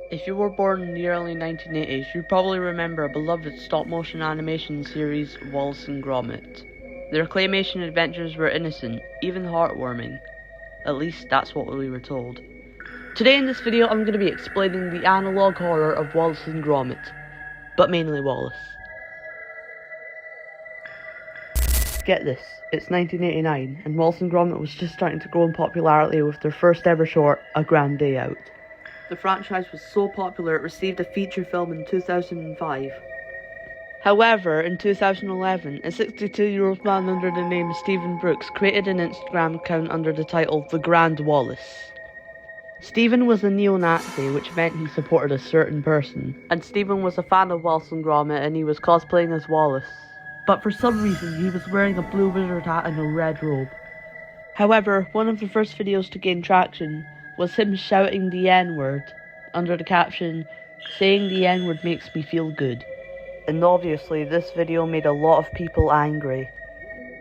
If you were born in the early 1980s, you probably remember a beloved stop-motion animation series, Wallace and Gromit. Their claymation adventures were innocent, even heartwarming. At least that's what we were told. Today in this video I'm going to be explaining the analogue horror of Wallace and Gromit, but mainly Wallace. Get this, it's 1989 and Wallace and Gromit was just starting to grow in popularity with their first ever short, A Grand Day Out. The franchise was so popular it received a feature film in 2005. However, in 2011, a 62-year-old man under the name of Stephen Brooks created an Instagram account under the title The Grand Wallace. Stephen was a neo-Nazi, which meant he supported a certain person. And Stephen was a fan of Wallace and Gromit and he was cosplaying as Wallace. But for some reason, he was wearing a blue wizard hat and a red robe. However, one of the first videos to gain traction was him shouting the N-word, under the caption, "Saying the N-word makes me feel good." And obviously this video made a lot of people angry.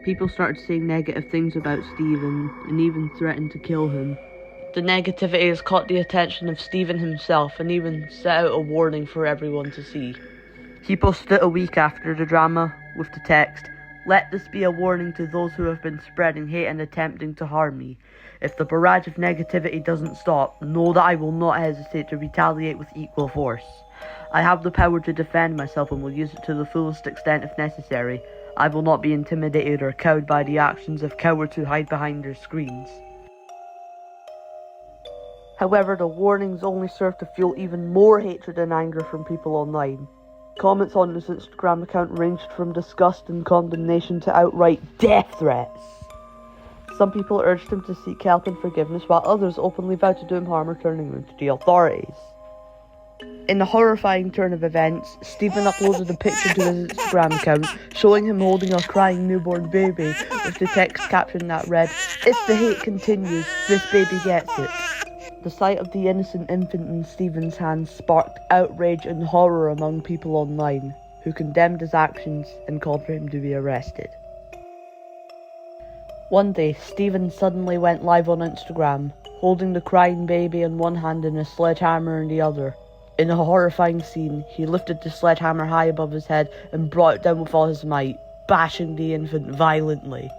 People started saying negative things about Stephen, and even threatened to kill him. The negativity has caught the attention of Stephen himself, and even set out a warning for everyone to see. He posted it a week after the drama, with the text, "Let this be a warning to those who have been spreading hate and attempting to harm me. If the barrage of negativity doesn't stop, know that I will not hesitate to retaliate with equal force. I have the power to defend myself and will use it to the fullest extent if necessary. I will not be intimidated or cowed by the actions of cowards who hide behind their screens." However, the warnings only served to fuel even more hatred and anger from people online. Comments on his Instagram account ranged from disgust and condemnation to outright death threats. Some people urged him to seek help and forgiveness, while others openly vowed to do him harm or turning him to the authorities. In a horrifying turn of events, Stephen uploaded a picture to his Instagram account showing him holding a crying newborn baby, with the text caption that read, "If the hate continues, this baby gets it." The sight of the innocent infant in Stephen's hands sparked outrage and horror among people online, who condemned his actions and called for him to be arrested. One day, Stephen suddenly went live on Instagram, holding the crying baby in one hand and a sledgehammer in the other. In a horrifying scene, he lifted the sledgehammer high above his head and brought it down with all his might, bashing the infant violently.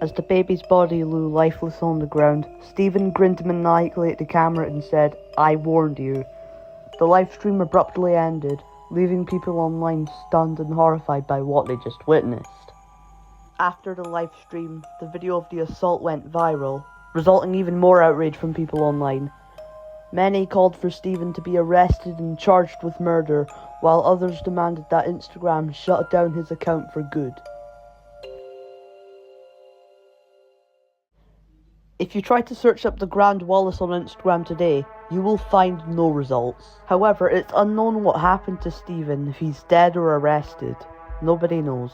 As the baby's body lay lifeless on the ground, Stephen grinned maniacally at the camera and said, "I warned you." The live stream abruptly ended, leaving people online stunned and horrified by what they just witnessed. After the live stream, the video of the assault went viral, resulting in even more outrage from people online. Many called for Stephen to be arrested and charged with murder, while others demanded that Instagram shut down his account for good. If you try to search up the Grand Wallace on Instagram today, you will find no results. However, it's unknown what happened to Stephen, if he's dead or arrested. Nobody knows.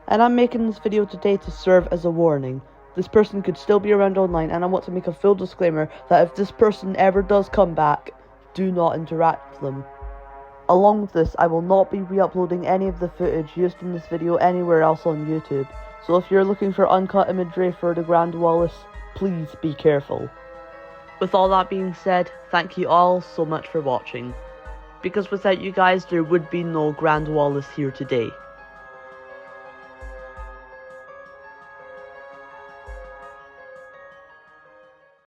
And I'm making this video today to serve as a warning. This person could still be around online, and I want to make a full disclaimer that if this person ever does come back, do not interact with them. Along with this, I will not be re-uploading any of the footage used in this video anywhere else on YouTube. So if you're looking for uncut imagery for the Grand Wallace, please be careful. With all that being said, thank you all so much for watching. Because without you guys, there would be no Grand Wallace here today.